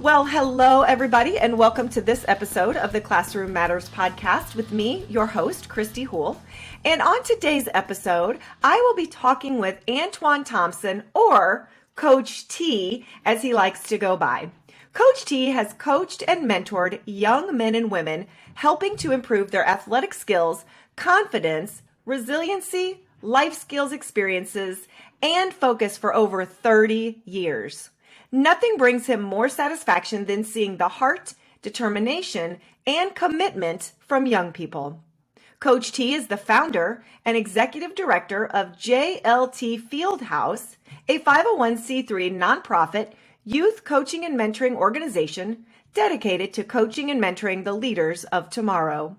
Well, hello, everybody, and welcome to this episode of the Classroom Matters podcast with me, your host, Christy Houle. And on today's episode, I will be talking with Antwaun Thompson, or Coach T, as he likes to go by. Coach T has coached and mentored young men and women, helping to improve their athletic skills, confidence, resiliency, life skills experiences, and focus for over 30 years. Nothing brings him more satisfaction than seeing the heart, determination, and commitment from young people. Coach T is the founder and executive director of JLT Fieldhouse, a 501c3 nonprofit youth coaching and mentoring organization dedicated to coaching and mentoring the leaders of tomorrow.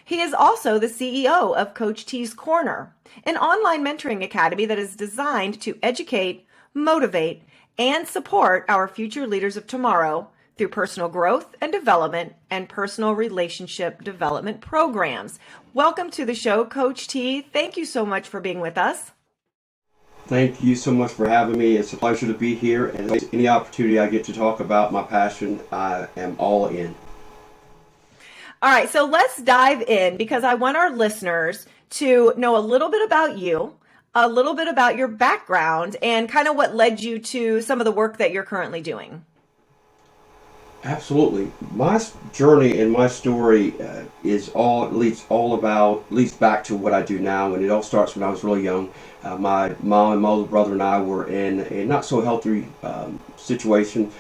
He is also the CEO of Coach T's Corner, an online mentoring academy that is designed to educate, motivate, and support our future leaders of tomorrow through personal growth and development and personal relationship development programs. Welcome to the show, Coach T. Thank you so much for being with us. Thank you so much for having me. It's a pleasure to be here, and any opportunity I get to talk about my passion, I am all in. All right, so let's dive in because I want our listeners to know a little bit about you, a little bit about your background, and kind of what led you to some of the work that you're currently doing. Absolutely. My journey and my story leads back to what I do now, and it all starts when I was really young. My mom and my older brother and I were in a not so healthy situation.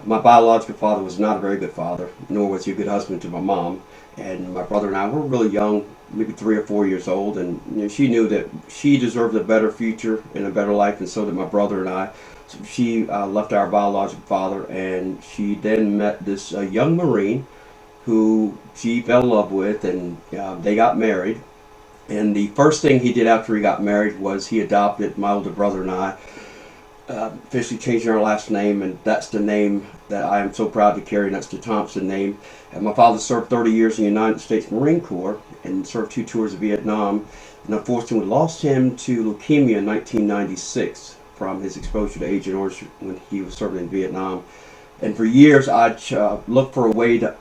My biological father was not a very good father, nor was he a good husband to my mom. And my brother and I were really young, maybe 3 or 4 years old, and she knew that she deserved a better future and a better life, and so did my brother and I. So she left our biological father, and she then met this young Marine who she fell in love with, and they got married. And the first thing he did after he got married was he adopted my older brother and I, officially changing our last name, and that's the name that I am so proud to carry, and that's the Thompson name. And my father served 30 years in the United States Marine Corps and served 2 tours of Vietnam, and unfortunately we lost him to leukemia in 1996 from his exposure to Agent Orange when he was serving in Vietnam. And for years I'd looked for a way to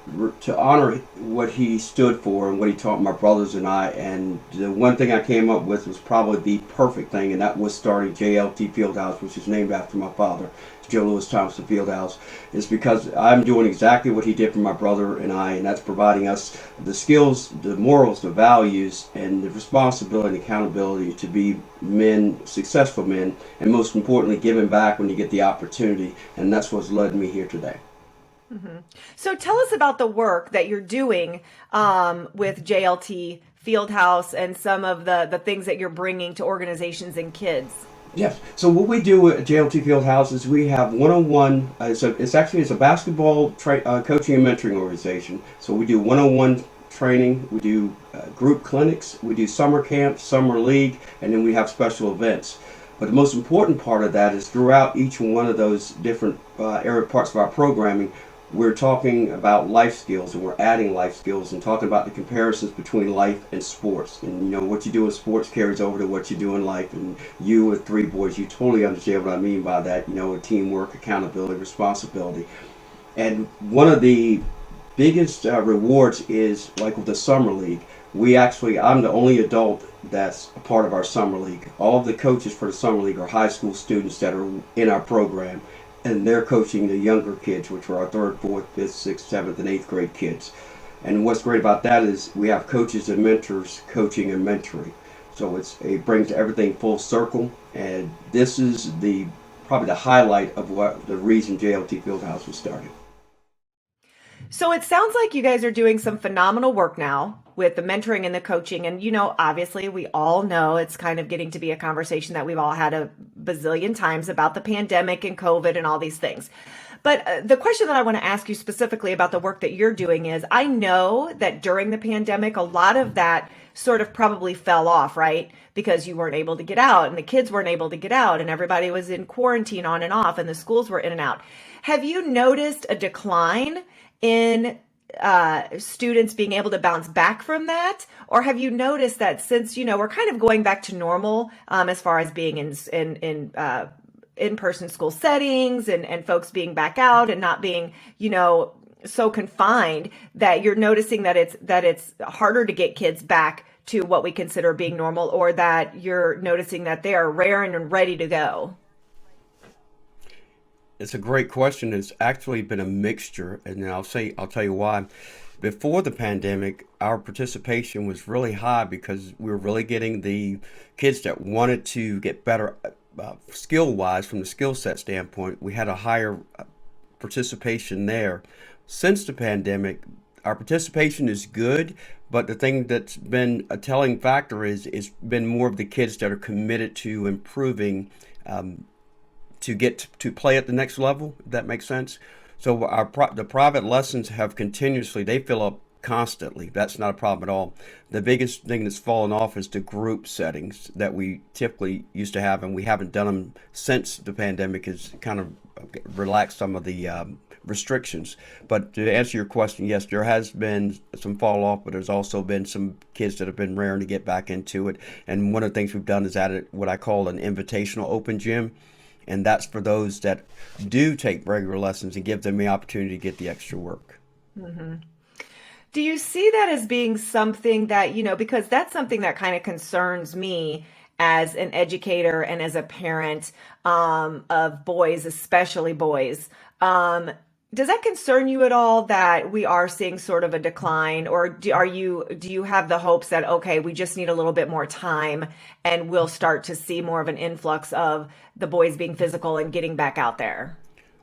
honor what he stood for and what he taught my brothers and I. And the one thing I came up with was probably the perfect thing, and that was starting JLT Fieldhouse, which is named after my father, Joe Louis Thompson Fieldhouse. It's because I'm doing exactly what he did for my brother and I, and that's providing us the skills, the morals, the values, and the responsibility and accountability to be men, successful men, and most importantly, giving back when you get the opportunity. And that's what's led me here today. Mm-hmm. So tell us about the work that you're doing with JLT Fieldhouse and some of the things that you're bringing to organizations and kids. Yes. So what we do at JLT Fieldhouse is we have one-on-one. It's a basketball coaching and mentoring organization. So we do one-on-one training. We do group clinics. We do summer camps, summer league, and then we have special events. But the most important part of that is throughout each one of those different parts of our programming, we're talking about life skills, and we're adding life skills and talking about the comparisons between life and sports. And what you do in sports carries over to what you do in life. And you with 3 boys, you totally understand what I mean by that. Teamwork, accountability, responsibility. And one of the biggest rewards is like with the summer league. I'm the only adult that's a part of our summer league. All of the coaches for the summer league are high school students that are in our program, and they're coaching the younger kids, which are our 3rd, 4th, 5th, 6th, 7th, and 8th grade kids. And what's great about that is we have coaches and mentors coaching and mentoring. So it brings everything full circle, and this is probably the highlight of the reason JLT Fieldhouse was started. So it sounds like you guys are doing some phenomenal work now with the mentoring and the coaching. And, obviously we all know it's kind of getting to be a conversation that we've all had a bazillion times about the pandemic and COVID and all these things. But the question that I want to ask you specifically about the work that you're doing is, I know that during the pandemic, a lot of that sort of probably fell off, right? Because you weren't able to get out and the kids weren't able to get out and everybody was in quarantine on and off and the schools were in and out. Have you noticed a decline in students being able to bounce back from that? Or have you noticed that since, we're kind of going back to normal as far as being in in-person school settings and folks being back out and not being, so confined that you're noticing that it's harder to get kids back to what we consider being normal, or that you're noticing that they are raring and ready to go? It's a great question. It's actually been a mixture, and I'll tell you why. Before the pandemic, our participation was really high because we were really getting the kids that wanted to get better skill wise from the skill set standpoint. We had a higher participation there. Since the pandemic, our participation is good, but the thing that's been a telling factor is been more of the kids that are committed to improving to get to play at the next level, if that makes sense. So the private lessons have continuously, they fill up constantly. That's not a problem at all. The biggest thing that's fallen off is the group settings that we typically used to have, and we haven't done them since the pandemic has kind of relaxed some of the restrictions. But to answer your question, yes, there has been some fall off, but there's also been some kids that have been raring to get back into it. And one of the things we've done is added what I call an invitational open gym. And that's for those that do take regular lessons and give them the opportunity to get the extra work. Do you see that as being something that, because that's something that kind of concerns me as an educator and as a parent of boys, especially boys. Does that concern you at all, that we are seeing sort of a decline, or do you have the hopes that, okay, we just need a little bit more time and we'll start to see more of an influx of the boys being physical and getting back out there?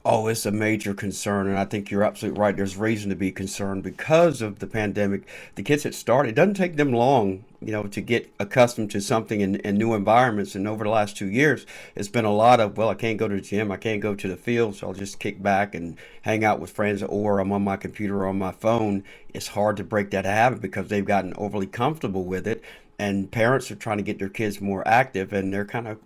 Oh, it's a major concern, and I think you're absolutely right. There's reason to be concerned because of the pandemic. The kids that start, it doesn't take them long, to get accustomed to something in new environments. And over the last 2 years, it's been a lot of, well, I can't go to the gym, I can't go to the field, so I'll just kick back and hang out with friends, or I'm on my computer or on my phone. It's hard to break that habit because they've gotten overly comfortable with it, and parents are trying to get their kids more active, and they're kind of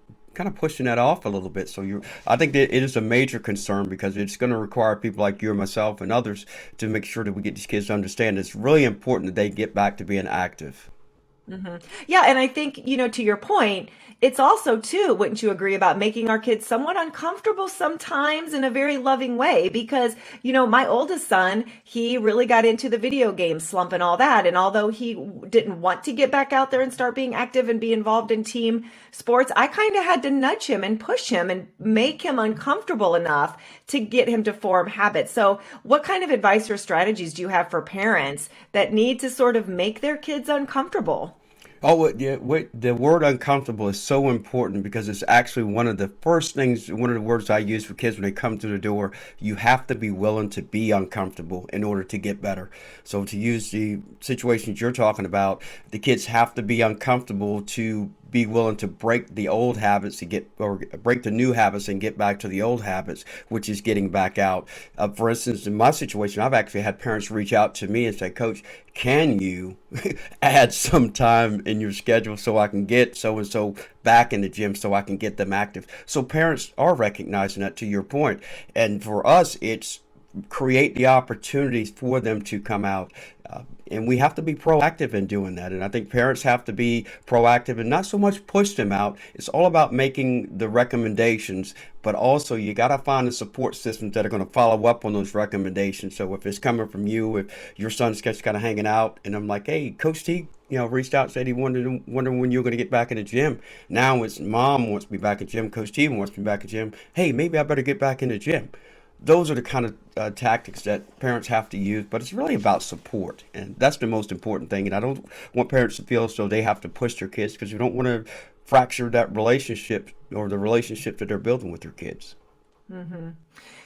pushing that off a little bit. So I think that it is a major concern because it's going to require people like you and myself and others to make sure that we get these kids to understand it's really important that they get back to being active. Yeah, and I think, to your point, it's also too, wouldn't you agree, about making our kids somewhat uncomfortable sometimes in a very loving way? Because, my oldest son, he really got into the video game slump and all that. And although he didn't want to get back out there and start being active and be involved in team sports, I kind of had to nudge him and push him and make him uncomfortable enough to get him to form habits. So what kind of advice or strategies do you have for parents that need to sort of make their kids uncomfortable? Oh, yeah. The word uncomfortable is so important because it's actually one of the first things, one of the words I use for kids when they come through the door. You have to be willing to be uncomfortable in order to get better. So to use the situations you're talking about, the kids have to be uncomfortable to be willing to break the old habits or break the new habits and get back to the old habits, which is getting back out. For instance, in my situation, I've actually had parents reach out to me and say, Coach, can you add some time in your schedule so I can get so and so back in the gym so I can get them active? So parents are recognizing that, to your point. And for us, it's create the opportunities for them to come out. And we have to be proactive in doing that. And I think parents have to be proactive and not so much push them out. It's all about making the recommendations, but also you got to find the support systems that are going to follow up on those recommendations. So if it's coming from you, if your son's just kind of hanging out and I'm like, hey, Coach T, reached out and said he wondering when you're going to get back in the gym. Now it's mom wants to be back in the gym. Coach T wants to be back in the gym. Hey, maybe I better get back in the gym. Those are the kind of tactics that parents have to use, but it's really about support, and that's the most important thing. And I don't want parents to feel so they have to push their kids, because you don't want to fracture that relationship or the relationship that they're building with their kids.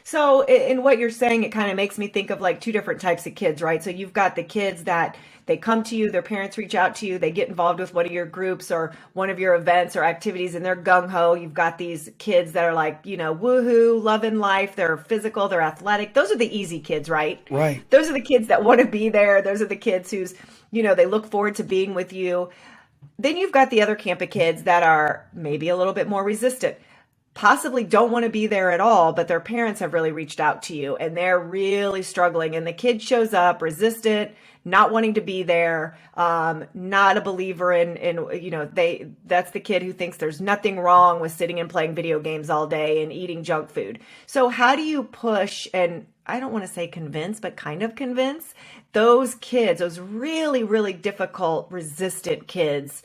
So in what you're saying, it kind of makes me think of like two different types of kids, right? So you've got the kids that they come to you, their parents reach out to you, they get involved with one of your groups or one of your events or activities, and they're gung ho. You've got these kids that are like, woohoo, loving life. They're physical, they're athletic. Those are the easy kids, right? Right. Those are the kids that want to be there. Those are the kids who's, they look forward to being with you. Then you've got the other camp of kids that are maybe a little bit more resistant. possibly don't want to be there at all, but their parents have really reached out to you and they're really struggling. And the kid shows up resistant, not wanting to be there, not a believer that's the kid who thinks there's nothing wrong with sitting and playing video games all day and eating junk food. So how do you push, and I don't want to say convince, but kind of convince those kids, those really, really difficult, resistant kids,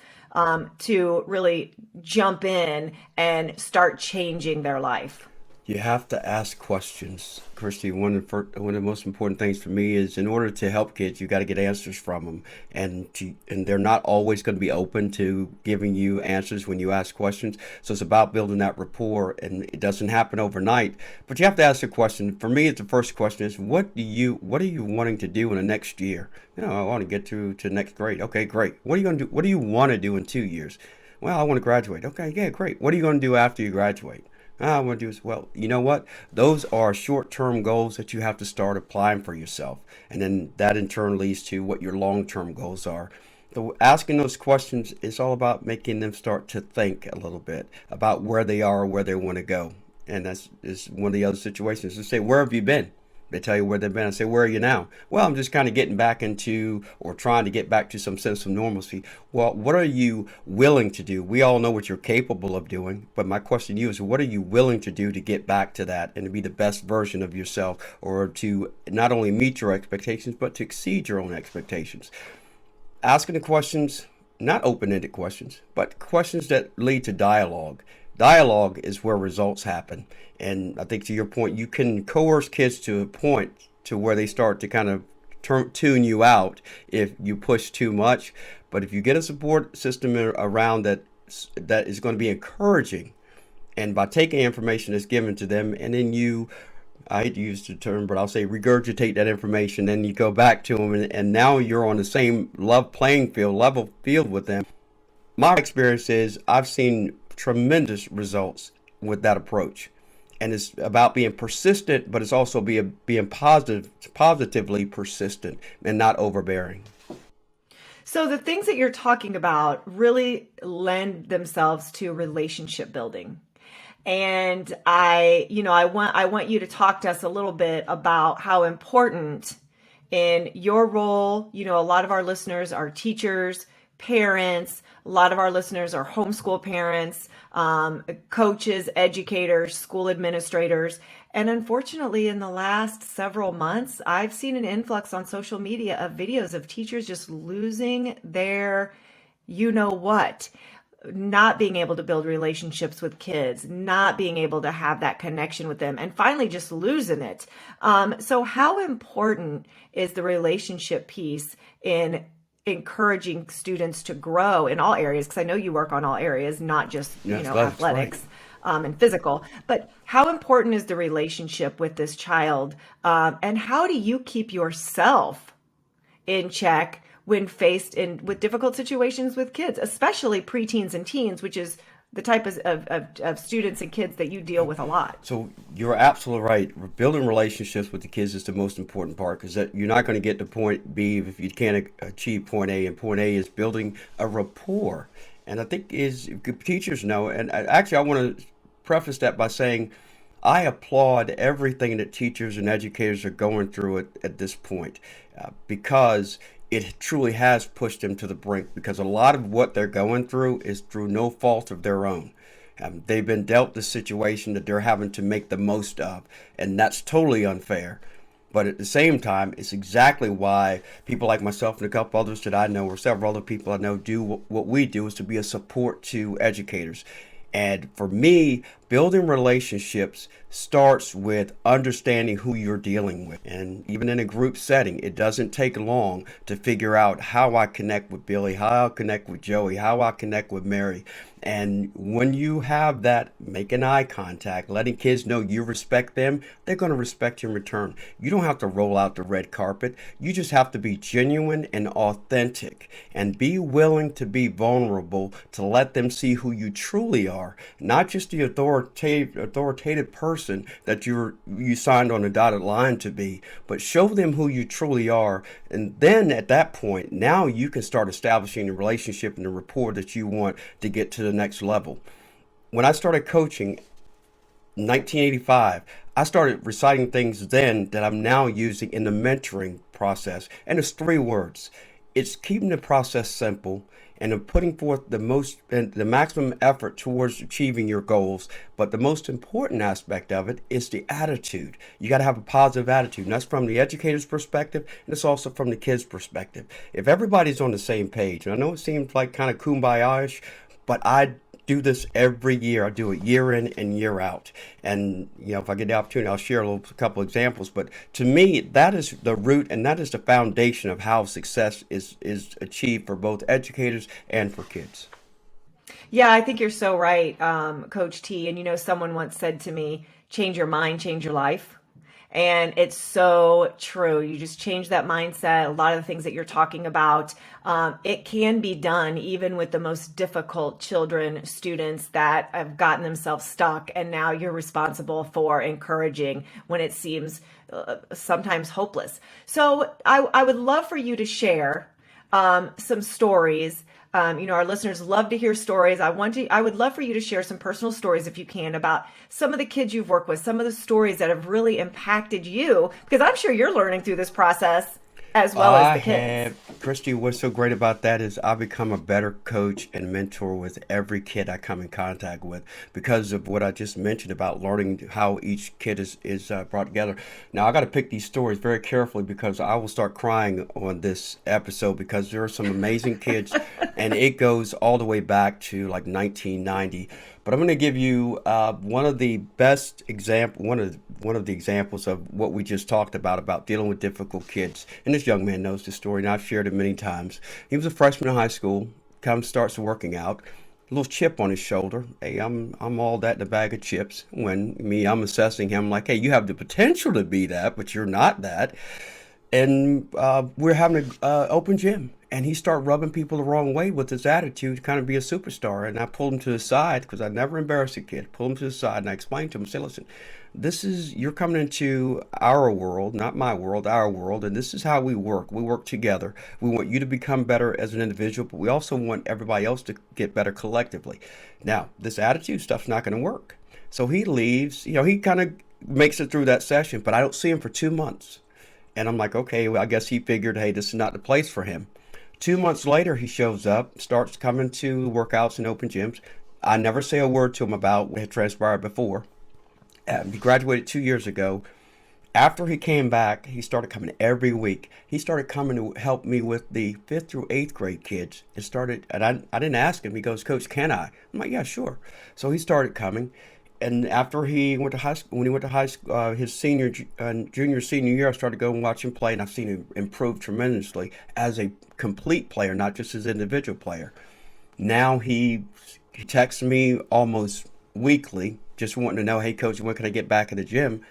to really jump in and start changing their life? You have to ask questions, Christy. One of the most important things for me is, in order to help kids, you got to get answers from them, and they're not always going to be open to giving you answers when you ask questions. So it's about building that rapport, and it doesn't happen overnight. But you have to ask a question. For me, the first question is, what are you wanting to do in the next year? I want to get to next grade. Okay, great. What are you going to do? What do you want to do in 2 years? Well, I want to graduate. Okay, yeah, great. What are you going to do after you graduate? I want to do as well. You know what? Those are short-term goals that you have to start applying for yourself. And then that in turn leads to what your long-term goals are. So asking those questions is all about making them start to think a little bit about where they are, where they want to go. And that's is one of the other situations. To say, where have you been? They tell you where they've been. I say, where are you now? Well, I'm just kind of getting back into, or trying to get back to some sense of normalcy. Well, what are you willing to do? We all know what you're capable of doing, but my question to you is, what are you willing to do to get back to that and to be the best version of yourself, or to not only meet your expectations, but to exceed your own expectations? Asking the questions, not open-ended questions, but questions that lead to dialogue. Dialogue is where results happen. And I think, to your point, you can coerce kids to a point to where they start to kind of tune you out if you push too much. But if you get a support system around that is going to be encouraging, and by taking information that's given to them, and then I hate to use the term, but I'll say regurgitate that information, then you go back to them, and now you're on the same level field with them. My experience is I've seen tremendous results with that approach. And it's about being persistent, but it's also being positively persistent and not overbearing. So the things that you're talking about really lend themselves to relationship building. And I want you to talk to us a little bit about how important in your role, a lot of our listeners are teachers, parents, a lot of our listeners are homeschool parents, coaches, educators, school administrators. And unfortunately, in the last several months, I've seen an influx on social media of videos of teachers just losing their, not being able to build relationships with kids, not being able to have that connection with them, and finally just losing it. So how important is the relationship piece in encouraging students to grow in all areas? Because I know you work on all areas, not just athletics, right, and physical. But how important is the relationship with this child, and how do you keep yourself in check when faced with difficult situations with kids, especially preteens and teens, which is the type of students and kids that you deal with a lot? So you're absolutely right. Building relationships with the kids is the most important part, because you're not going to get to point B if you can't achieve point A. And point A is building a rapport. And I think teachers know, and actually I want to preface that by saying I applaud everything that teachers and educators are going through at this point, because it truly has pushed them to the brink, because a lot of what they're going through is through no fault of their own. They've been dealt the situation that they're having to make the most of, and that's totally unfair. But at the same time, it's exactly why people like myself and a couple others that I know, or several other people I know, do what we do, is to be a support to educators. And for me, building relationships starts with understanding who you're dealing with. And even in a group setting, it doesn't take long to figure out how I connect with Billy, how I connect with Joey, how I connect with Mary. And when you have that, making eye contact, letting kids know you respect them, they're going to respect you in return. You don't have to roll out the red carpet. You just have to be genuine and authentic, and be willing to be vulnerable, to let them see who you truly are, not just the authoritative person that you signed on a dotted line to be, but show them who you truly are. And then at that point, now you can start establishing a relationship and a rapport that you want to get to the next level. When I started coaching, 1985. I started reciting things then that I'm now using in the mentoring process. And it's three words. It's keeping the process simple and of putting forth the maximum effort towards achieving your goals. But the most important aspect of it is the attitude. You got to have a positive attitude. And that's from the educator's perspective, and it's also from the kid's perspective. If everybody's on the same page, and I know it seems like kind of kumbaya-ish, but I do this every year. I do it year in and year out. And if I get the opportunity, I'll share a couple examples. But to me, that is the root and that is the foundation of how success is achieved for both educators and for kids. Yeah, I think you're so right, Coach T. And someone once said to me, change your mind, change your life. And it's so true. You just change that mindset. A lot of the things that you're talking about, it can be done even with the most difficult children, students that have gotten themselves stuck. And now you're responsible for encouraging when it seems sometimes hopeless. So I would love for you to share some stories. Our listeners love to hear stories. I would love for you to share some personal stories if you can about some of the kids you've worked with, some of the stories that have really impacted you, because I'm sure you're learning through this process as well as the kids. Christy, what's so great about that is I become a better coach and mentor with every kid I come in contact with because of what I just mentioned about learning how each kid is brought together. Now, I got to pick these stories very carefully because I will start crying on this episode because there are some amazing kids and it goes all the way back to like 1990. But I'm going to give you one of the examples of what we just talked about dealing with difficult kids. And this young man knows the story, and I've shared it many times. He was a freshman in high school, starts working out, a little chip on his shoulder. Hey, I'm all that in a bag of chips. I'm assessing him like, hey, you have the potential to be that, but you're not that. And we're having an open gym. And he started rubbing people the wrong way with his attitude to kind of be a superstar. And I pulled him to the side because I never embarrass a kid. Pulled him to the side and I explained to him, say, listen, you're coming into our world, not my world, our world. And this is how we work. We work together. We want you to become better as an individual, but we also want everybody else to get better collectively. Now, this attitude stuff's not going to work. So he leaves, he kind of makes it through that session, but I don't see him for 2 months. And I'm like, okay, well, I guess he figured, hey, this is not the place for him. 2 months later, he shows up, starts coming to workouts and open gyms. I never say a word to him about what had transpired before. He graduated 2 years ago. After he came back, he started coming every week. He started coming to help me with the 5th through 8th grade kids. And I didn't ask him. He goes, Coach, can I? I'm like, yeah, sure. So he started coming. And after he went to high school, when he went to high school, his senior year, I started going and watch him play, and I've seen him improve tremendously as a complete player, not just as an individual player. Now he texts me almost weekly, just wanting to know, hey, Coach, when can I get back in the gym?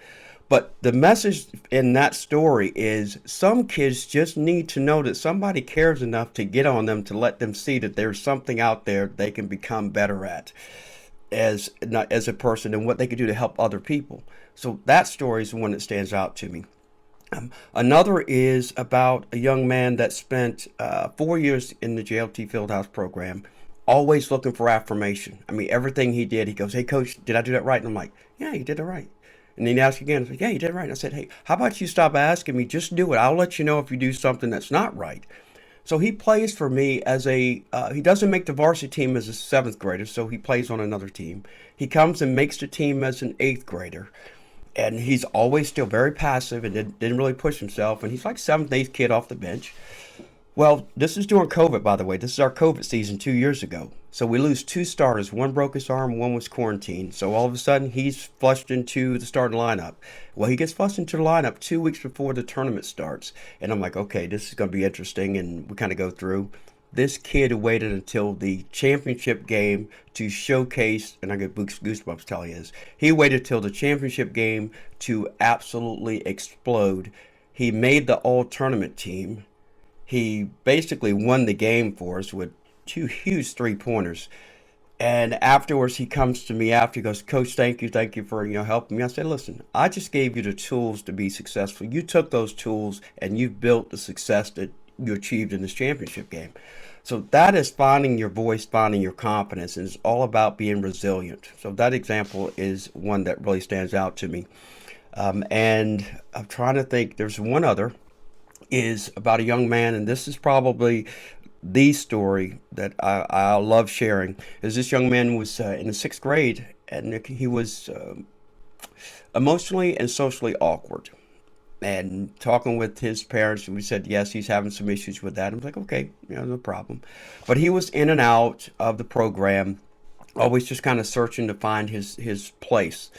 But the message in that story is some kids just need to know that somebody cares enough to get on them to let them see that there's something out there they can become better at as a person and what they could do to help other people. So that story is the one that stands out to me. Another is about a young man that spent 4 years in the JLT Fieldhouse program, always looking for affirmation. I mean, everything he did, he goes, hey, Coach, did I do that right? And I'm like, yeah, you did it right. And then he asked again, I said, yeah, you did it right. And I said, hey, how about you stop asking me? Just do it. I'll let you know if you do something that's not right. So he plays for me he doesn't make the varsity team as a 7th grader, so he plays on another team. He comes and makes the team as an 8th grader. And he's always still very passive and didn't really push himself. And he's like 7th, 8th kid off the bench. Well, this is during COVID, by the way. This is our COVID season 2 years ago. So we lose 2 starters. One broke his arm, one was quarantined. So all of a sudden, he's flushed into the starting lineup. Well, he gets flushed into the lineup 2 weeks before the tournament starts. And I'm like, okay, this is going to be interesting. And we kind of go through. This kid waited until the championship game to showcase, and I get goosebumps telling you this. He waited till the championship game to absolutely explode. He made the all-tournament team. He basically won the game for us with 2 huge 3-pointers. And afterwards, he comes to me after. He goes, Coach, thank you for helping me. I said, listen, I just gave you the tools to be successful. You took those tools and you built the success that you achieved in this championship game. So that is finding your voice, finding your confidence, and it's all about being resilient. So that example is one that really stands out to me. And I'm trying to think, there's one other, is about a young man, and this is probably the story that I love sharing. Is this young man was in the sixth grade, and he was emotionally and socially awkward. And talking with his parents, we said, yes, he's having some issues with that. I was like, okay, no problem. But he was in and out of the program, always just kind of searching to find his place.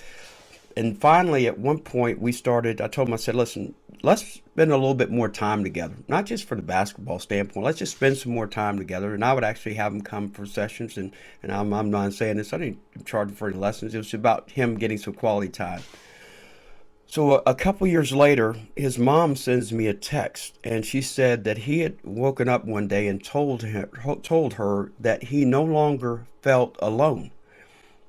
And finally, at one point, I told him, I said, listen, let's spend a little bit more time together, not just for the basketball standpoint. Let's just spend some more time together. And I would actually have him come for sessions. And I'm not saying this, I didn't charge him for any lessons. It was about him getting some quality time. So a couple years later, his mom sends me a text, and she said that he had woken up one day and told her that he no longer felt alone,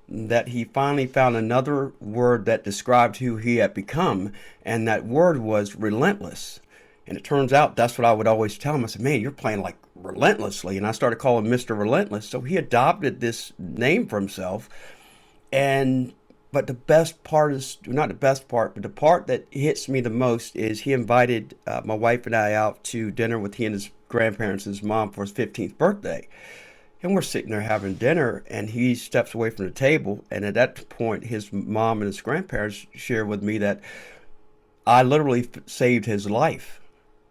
that he finally found another word that described who he had become, and that word was relentless. And it turns out that's what I would always tell him. I said, man, you're playing like relentlessly. And I started calling him Mr. Relentless. So he adopted this name for himself. And but the best part is not the best part, but the part that hits me the most is he invited my wife and I out to dinner with he and his grandparents and his mom for his 15th birthday. And we're sitting there having dinner, and he steps away from the table. And at that point, his mom and his grandparents share with me that I literally saved his life,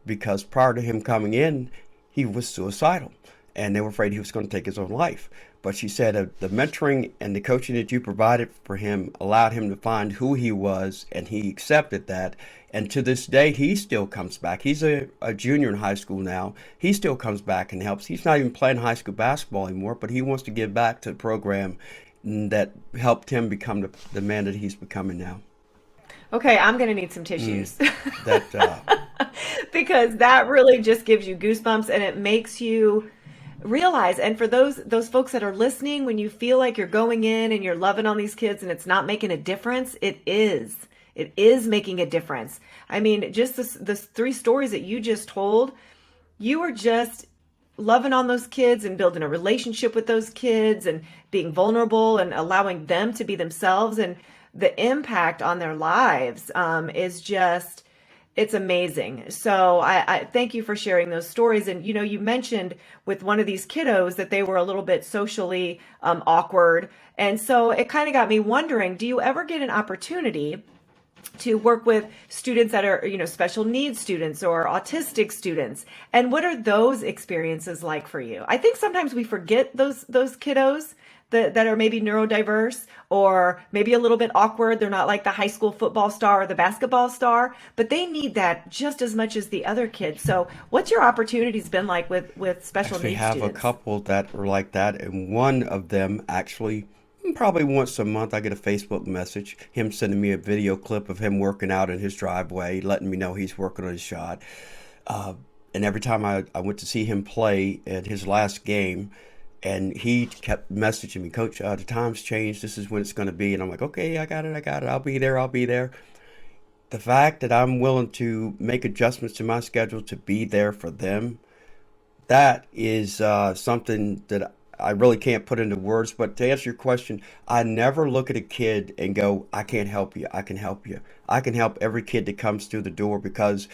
because prior to him coming in, he was suicidal, and they were afraid he was going to take his own life. But she said the mentoring and the coaching that you provided for him allowed him to find who he was, and he accepted that. And to this day, he still comes back. He's a junior in high school now. He still comes back and helps. He's not even playing high school basketball anymore, but he wants to give back to the program that helped him become the man that he's becoming now. Okay, I'm going to need some tissues. That Because that really just gives you goosebumps, and it makes you realize. And for those folks that are listening, when you feel like you're going in and you're loving on these kids and it's not making a difference, it is making a difference. I mean, just this three stories that you just told, you were just loving on those kids and building a relationship with those kids and being vulnerable and allowing them to be themselves, and the impact on their lives is just, it's amazing. So I thank you for sharing those stories. And you mentioned with one of these kiddos that they were a little bit socially awkward, and so it kind of got me wondering, do you ever get an opportunity to work with students that are, special needs students or autistic students? And what are those experiences like for you? I think sometimes we forget those kiddos that are maybe neurodiverse or maybe a little bit awkward. They're not like the high school football star or the basketball star, but they need that just as much as the other kids. So what's your opportunities been like with special actually needs have a students? couple that are like that, and one of them actually probably once a month I get a Facebook message, him sending me a video clip of him working out in his driveway, letting me know he's working on his shot. And every time I went to see him play at his last game, and he kept messaging me, Coach, the time's changed. This is when it's going to be. And I'm like, okay, I got it. I'll be there. The fact that I'm willing to make adjustments to my schedule to be there for them, that is something that I really can't put into words. But to answer your question, I never look at a kid and go, I can't help you. I can help you. I can help every kid that comes through the door, because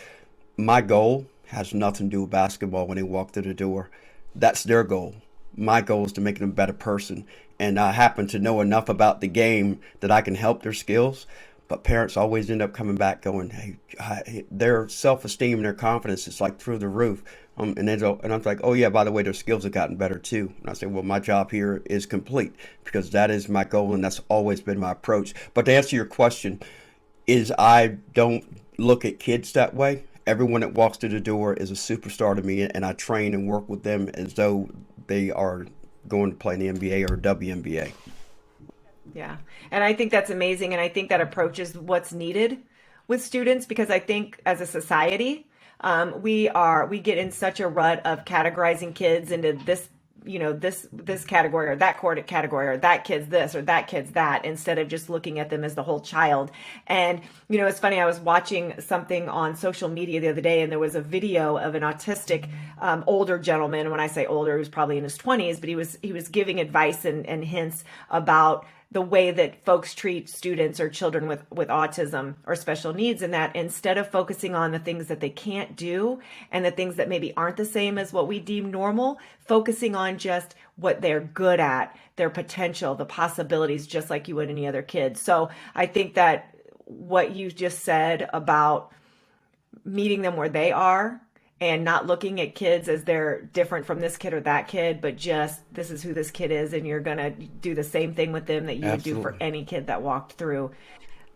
my goal has nothing to do with basketball when they walk through the door. That's their goal. My goal is to make them a better person. And I happen to know enough about the game that I can help their skills. But parents always end up coming back going, hey, their self-esteem and their confidence is like through the roof. And I'm like, oh yeah, by the way, their skills have gotten better too. And I say, well, my job here is complete, because that is my goal, and that's always been my approach. But to answer your question, is I don't look at kids that way. Everyone that walks through the door is a superstar to me, and I train and work with them as though they are going to play in the NBA or WNBA. Yeah. And I think that's amazing. And I think that approach is what's needed with students, because I think as a society, we get in such a rut of categorizing kids into this this category or that category, or that kid's this or that kid's that, instead of just looking at them as the whole child. And it's funny, I was watching something on social media the other day, and there was a video of an autistic older gentleman. When I say older, he was probably in his 20s, but he was giving advice and hints about the way that folks treat students or children with autism or special needs, and that instead of focusing on the things that they can't do and the things that maybe aren't the same as what we deem normal, focusing on just what they're good at, their potential, the possibilities, just like you would any other kid. So I think that what you just said about meeting them where they are and not looking at kids as they're different from this kid or that kid, but just this is who this kid is, and you're going to do the same thing with them that you would do for any kid that walked through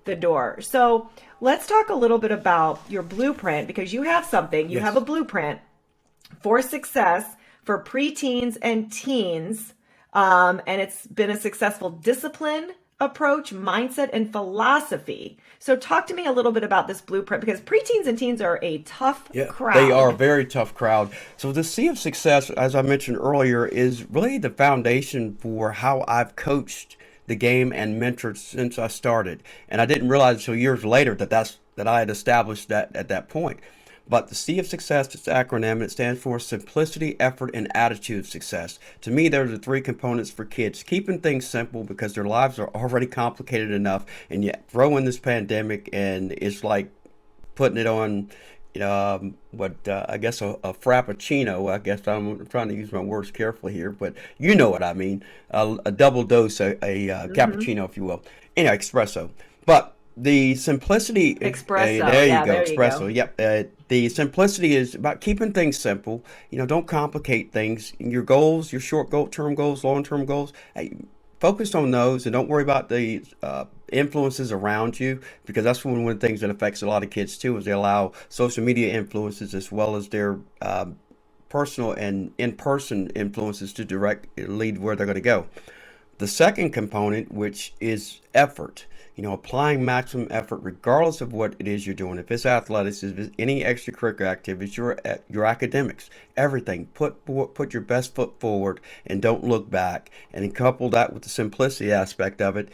the door. So let's talk a little bit about your blueprint, because you have something. You have a blueprint for success for preteens and teens, and it's been a successful discipline, approach, mindset, and philosophy. So talk to me a little bit about this blueprint, because preteens and teens are a tough crowd. They are a very tough crowd. So the C of Success, as I mentioned earlier, is really the foundation for how I've coached the game and mentored since I started. And I didn't realize until years later that I had established that at that point. But the C of Success, it's an acronym. It stands for Simplicity, Effort, and Attitude of Success. To me, those are 3 components for kids. Keeping things simple because their lives are already complicated enough, and yet throw in this pandemic, and it's like putting it on, I guess a frappuccino. I guess I'm trying to use my words carefully here, but you know what I mean. A double dose, a cappuccino, if you will. Anyway, espresso. But the simplicity, espresso. There you go, espresso. Yep. The simplicity is about keeping things simple. Don't complicate things. Your goals, your short-term goals, long-term goals, focus on those, and don't worry about the influences around you, because that's one of the things that affects a lot of kids too, is they allow social media influences as well as their personal and in-person influences to lead where they're going to go. The second component, which is effort, applying maximum effort regardless of what it is you're doing. If it's athletics, if it's any extracurricular activities, your academics, everything. Put your best foot forward and don't look back. And then couple that with the simplicity aspect of it,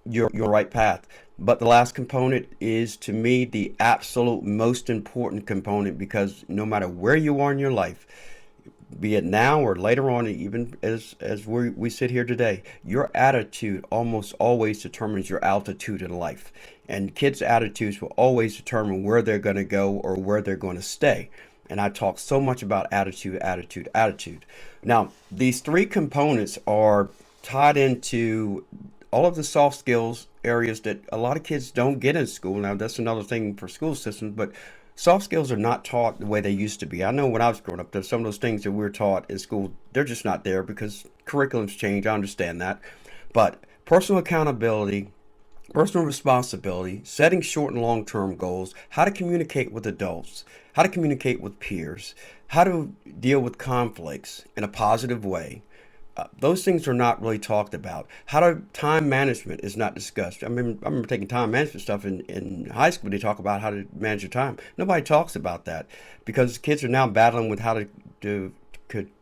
you're on the right path. But the last component is, to me, the absolute most important component, because no matter where you are in your life, be it now or later on, even as we sit here today, your attitude almost always determines your altitude in life. And kids' attitudes will always determine where they're going to go or where they're going to stay. And I talk so much about attitude. Now, these 3 components are tied into all of the soft skills areas that a lot of kids don't get in school. Now, that's another thing for school systems, but soft skills are not taught the way they used to be. I know when I was growing up, there's some of those things that we're taught in school, they're just not there because curriculums change. I understand that. But personal accountability, personal responsibility, setting short and long-term goals, how to communicate with adults, how to communicate with peers, how to deal with conflicts in a positive way. Those things are not really talked about. Time management is not discussed. I remember taking time management stuff in high school. They talk about how to manage your time. Nobody talks about that, because kids are now battling with how to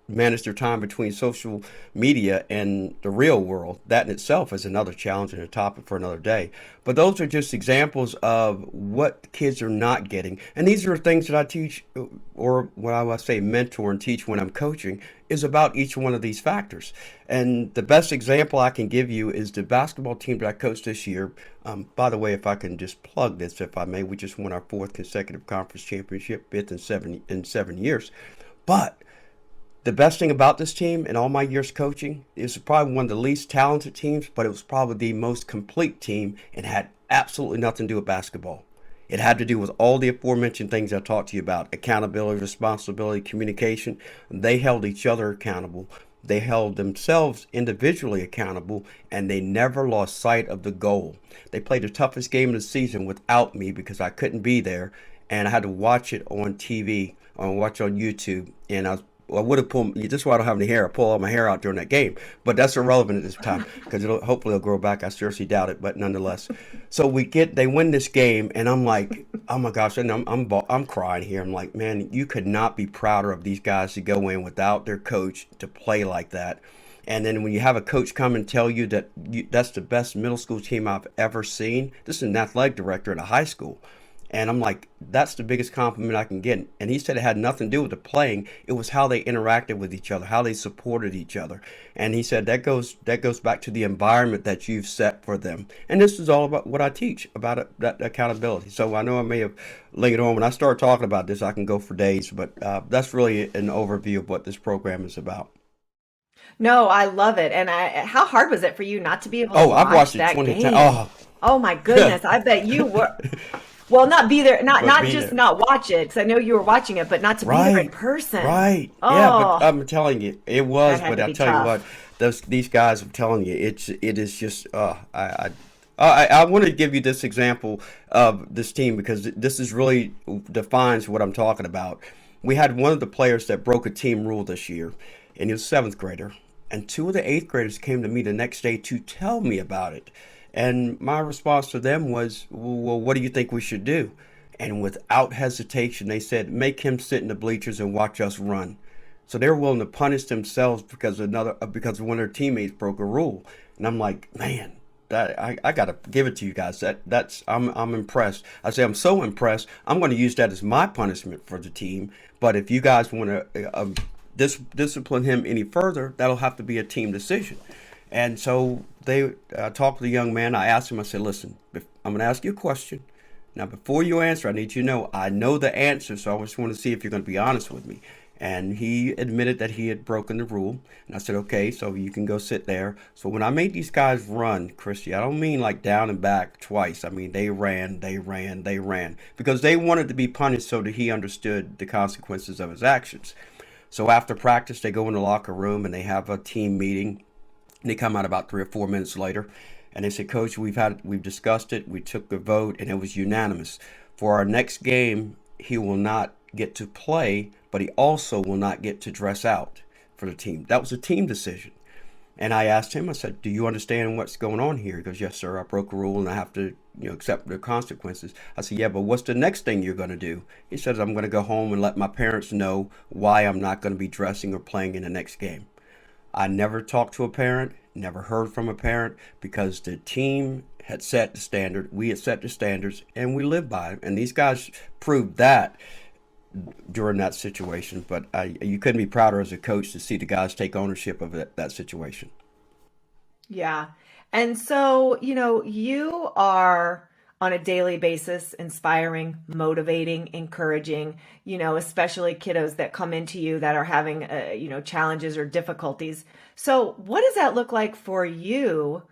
manage their time between social media and the real world. That in itself is another challenge and a topic for another day. But those are just examples of what kids are not getting. And these are things that I teach, or what I would say mentor and teach when I'm coaching, is about each one of these factors. And the best example I can give you is the basketball team that I coached this year. By the way, if I can just plug this, if I may, we just won our 4th consecutive conference championship, 5th in 7 years. But the best thing about this team in all my years coaching is probably one of the least talented teams, but it was probably the most complete team, and had absolutely nothing to do with basketball. It had to do with all the aforementioned things I talked to you about: accountability, responsibility, communication. They held each other accountable. They held themselves individually accountable, and they never lost sight of the goal. They played the toughest game of the season without me because I couldn't be there, and I had to watch it on TV, or watch it on YouTube, and I was I would have pulled. This is why I don't have any hair. I pull all my hair out during that game, but that's irrelevant at this time because hopefully it'll grow back. I seriously doubt it, but nonetheless. So they win this game, and I'm like, oh my gosh, and I'm crying here. I'm like, man, you could not be prouder of these guys to go in without their coach to play like that. And then when you have a coach come and tell you that that's the best middle school team I've ever seen, this is an athletic director at a high school. And I'm like, that's the biggest compliment I can get. And he said it had nothing to do with the playing. It was how they interacted with each other, how they supported each other. And he said that goes back to the environment that you've set for them. And this is all about what I teach about that accountability. So I know I may have lingered on. When I start talking about this, I can go for days. But that's really an overview of what this program is about. No, I love it. And how hard was it for you not to be able to Oh, I've watch watched it that 20 game? times. Oh my goodness. I bet you were. Well, not be there, But not be just there. not watch it, because I know you were watching it, but not to be there in Right, person. right. Yeah, but Oh, I'm telling you, it that was. had But to I be tell you what, tough. these guys, I'm telling you, it is just. I want to give you this example of this team because this is really defines what I'm talking about. We had one of the players that broke a team rule this year, and he was a seventh grader, and two of the eighth graders came to me the next day to tell me about it. And my response to them was, well, what do you think we should do? And without hesitation, they said, make him sit in the bleachers and watch us run. So they're willing to punish themselves because one of their teammates broke a rule. And I'm like, man, I gotta give it to you guys. I'm impressed. I say I'm so impressed. I'm going to use that as my punishment for the team. But if you guys want to discipline him any further, that'll have to be a team decision. And so they talked to the young man. I asked him. I said, listen, I'm going to ask you a question. Now, before you answer, I need you to know I know the answer, so I just want to see if you're going to be honest with me. And he admitted that he had broken the rule. And I said, okay, so you can go sit there. So when I made these guys run, Christy, I don't mean like down and back twice. I mean, they ran because they wanted to be punished so that he understood the consequences of his actions. So after practice, they go in the locker room and they have a team meeting. And they come out about 3 or 4 minutes later, and they said, "Coach, we've discussed it. We took a vote, and it was unanimous. For our next game, he will not get to play, but he also will not get to dress out for the team." That was a team decision. And I asked him, I said, "Do you understand what's going on here?" He goes, "Yes, sir. I broke a rule, and I have to, accept the consequences." I said, "Yeah, but what's the next thing you're going to do?" He says, "I'm going to go home and let my parents know why I'm not going to be dressing or playing in the next game." I never talked to a parent, never heard from a parent because the team had set the standard, we had set the standards, and we lived by it. And these guys proved that during that situation. But you couldn't be prouder as a coach to see the guys take ownership of that situation. Yeah. And so, you are on a daily basis inspiring, motivating, encouraging, especially kiddos that come into you that are having, challenges or difficulties. So, what does that look like for you?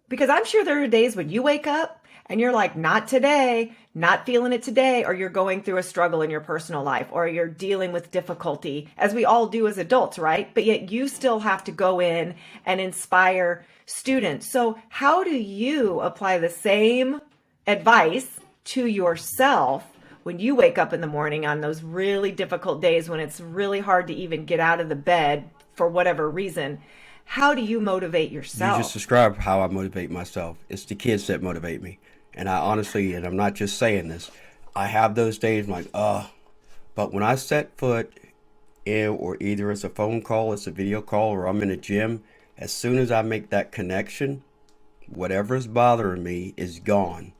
Because I'm sure there are days when you wake up and you're like, not today, not feeling it today, or you're going through a struggle in your personal life, or you're dealing with difficulty, as we all do as adults, right? But yet you still have to go in and inspire students. So, how do you apply the same advice to yourself when you wake up in the morning on those really difficult days when it's really hard to even get out of the bed for whatever reason? How do you motivate You just yourself? described how I motivate myself. It's the kids that motivate me. And I honestly, and I'm not just saying this, I have those days I'm like, but when I set foot in, or either it's a phone call, it's a video call, or I'm in a gym, as soon as I make that connection, whatever is bothering me is gone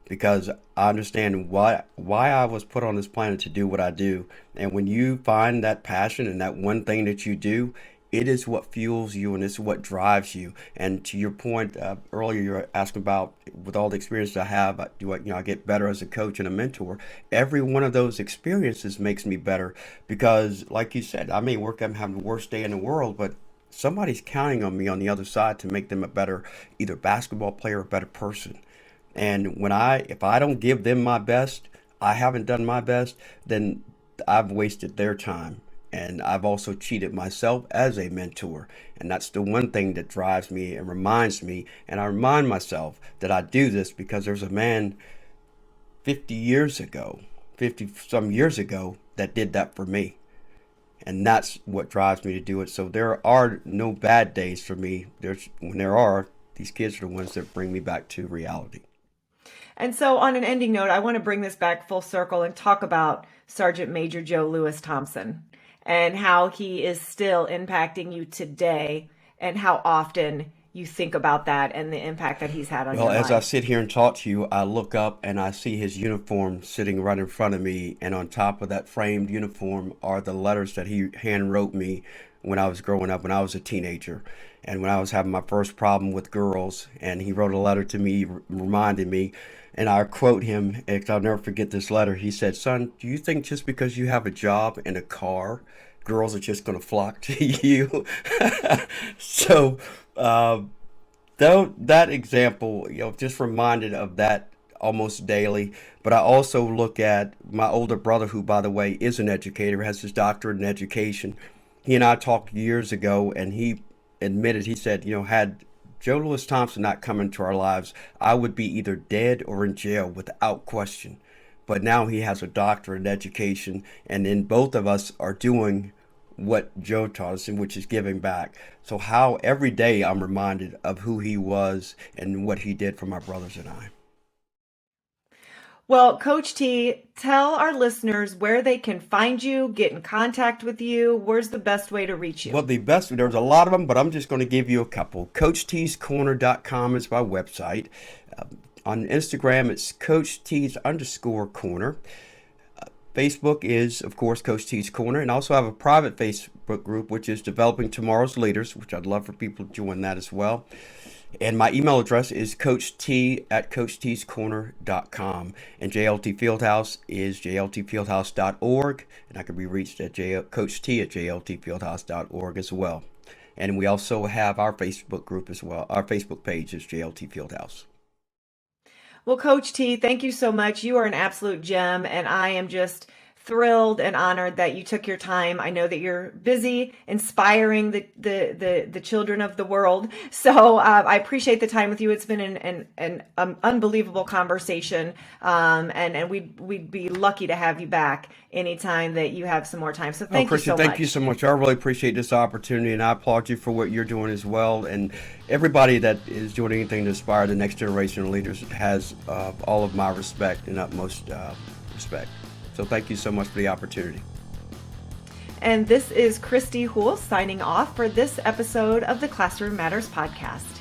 because I understand why I was put on this planet to do what I do. And when you find that passion and that one thing that you do, it is what fuels you and it's what drives you. And to your point earlier, you were asking about with all the experience I have, I get better as a coach and a mentor. Every one of those experiences makes me better because, like you said, I may work, I'm having the worst day in the world, but somebody's counting on me on the other side to make them a better either basketball player or a better person. And if I don't give them my best, I haven't done my best, then I've wasted their time. And I've also cheated myself as a mentor. And that's the one thing that drives me and reminds me. And I remind myself that I do this because there's a man 50 years ago, 50 some years ago, that did that for me. And that's what drives me to do it. So there are no bad days for me. When there are, these kids are the ones that bring me back to reality. And so, on an ending note, I want to bring this back full circle and talk about Sergeant Major Joe Louis Thompson and how he is still impacting you today and how often you think about that and the impact that he's had on Well, your as I life. sit here and talk to you, I look up and I see his uniform sitting right in front of me. And on top of that framed uniform are the letters that he hand wrote me when I was growing up, when I was a teenager. And when I was having my first problem with girls, and he wrote a letter to me, reminding me, and I quote him, and I'll never forget this letter. He said, "Son, do you think just because you have a job and a car, girls are just going to flock to you?" So, uh, though that example, just reminded of that almost daily. But I also look at my older brother, who, by the way, is an educator, has his doctorate in education. He and I talked years ago, and he admitted, he said, had Joe Louis Thompson not come into our lives, I would be either dead or in jail without question. But now he has a doctorate in education, and then both of us are doing what Joe taught us, and which is giving back. So how every day I'm reminded of who he was and what he did for my brothers and I. Well, Coach T, tell our listeners where they can find you, get in contact with you. Where's the best way to reach you? Well, there's a lot of them, but I'm just going to give you a couple. CoachT'sCorner.com is my website. On Instagram, it's CoachT's_corner. Facebook is, of course, Coach T's Corner, and I also have a private Facebook group, which is Developing Tomorrow's Leaders, which I'd love for people to join that as well. And my email address is coacht@coachtscorner.com. And JLT Fieldhouse is jltfieldhouse.org, and I can be reached at coacht@jltfieldhouse.org as well. And we also have our Facebook group as well. Our Facebook page is JLT Fieldhouse. Well, Coach T, thank you so much. You are an absolute gem, and I am just thrilled and honored that you took your time. I know that you're busy inspiring the children of the world. So I appreciate the time with you. It's been an unbelievable conversation, and we'd be lucky to have you back anytime that you have some more time. So thank you Christian, so much. thank you so much. I really appreciate this opportunity, and I applaud you for what you're doing as well. And everybody that is doing anything to inspire the next generation of leaders has all of my respect and utmost respect. So thank you so much for the opportunity. And this is Christy Houle signing off for this episode of the Classroom Matters podcast.